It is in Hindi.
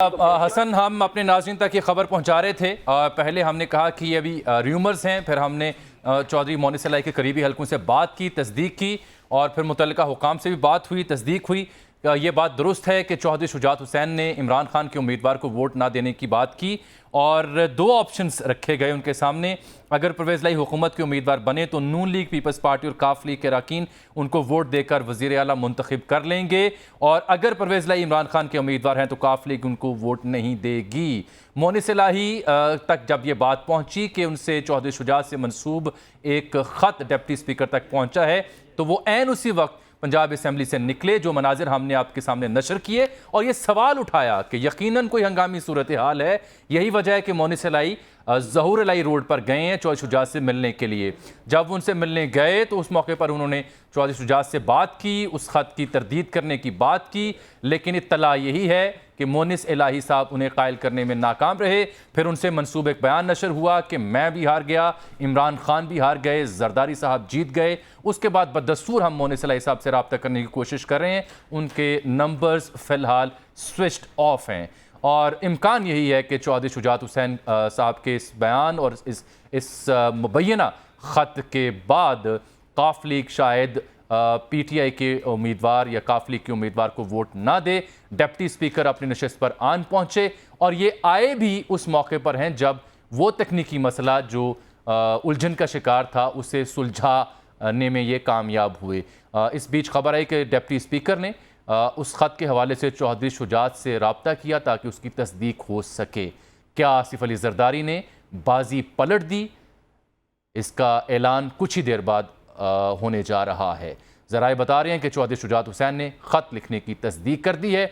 हसन, हम अपने नाज़रीन तक ये खबर पहुंचा रहे थे। पहले हमने कहा कि ये अभी र्यूमर्स हैं, फिर हमने चौधरी मोनिस इलाही के करीबी हलकों से बात की, तस्दीक की, और फिर मुतल्लिका हुकाम से भी बात हुई, तस्दीक हुई। ये बात दुरुस्त है कि चौधरी शुजात हुसैन ने इमरान खान के उम्मीदवार को वोट ना देने की बात की और दो ऑप्शंस रखे गए उनके सामने। अगर परवेज़ इलाही हुकूमत के उम्मीदवार बने तो नून लीग, पीपल्स पार्टी और काफ लीग के अरकान उनको वोट देकर वज़ीर आला मुंतखब कर लेंगे, और अगर परवेज़ इलाही इमरान खान के उम्मीदवार हैं तो काफ लीग उनको वोट नहीं देगी। मोनिस इलाही तक जब ये बात पहुंची कि उनसे चौधरी शुजात से मंसूब एक ख़त डिप्टी स्पीकर तक पहुंचा है, तो वो ऐन उसी वक्त पंजाब असम्बली से निकले, जो मनाजिर हमने आपके सामने नशर किए, और ये सवाल उठाया कि यकीनन कोई हंगामी सूरत हाल है। यही वजह है कि मोनिस इलाही ज़हूर इलाही रोड पर गए हैं चौधरी शुजात से मिलने के लिए। जब उनसे मिलने गए तो उस मौके पर उन्होंने चौधरी शुजात से बात की, उस ख़त की तरदीद करने की बात की, लेकिन इत्तला यही है कि मोनिस इलाही साहब उन्हें कायल करने में नाकाम रहे। फिर उनसे मंसूब एक बयान नशर हुआ कि मैं भी हार गया, इमरान खान भी हार गए, जरदारी साहब जीत गए। उसके बाद बदस्तूर हम मोनिस इलाही साहब से रब्ता करने की कोशिश कर रहे हैं, उनके नंबर्स फ़िलहाल स्विच्ड ऑफ हैं, और इम्कान यही है कि चौधरी शुजात हुसैन साहब के इस बयान और इस मुबैना ख़त के बाद काफ लीग शायद पीटीआई के उम्मीदवार या काफ लीग के उम्मीदवार को वोट ना दे। डिप्टी स्पीकर अपनी नशिस्त पर आन पहुंचे, और ये आए भी उस मौके पर हैं जब वो तकनीकी मसला जो उलझन का शिकार था उसे सुलझाने में ये कामयाब हुए। इस बीच खबर आई कि डिप्टी स्पीकर ने उस ख़त के हवाले से चौधरी शुजात से रब्ता किया ताकि उसकी तस्दीक हो सके। क्या आसिफ अली जरदारी ने बाजी पलट दी? इसका ऐलान कुछ ही देर बाद होने जा रहा है। ज़राए बता रहे हैं कि चौधरी शुजात हुसैन ने ख़त लिखने की तस्दीक कर दी है।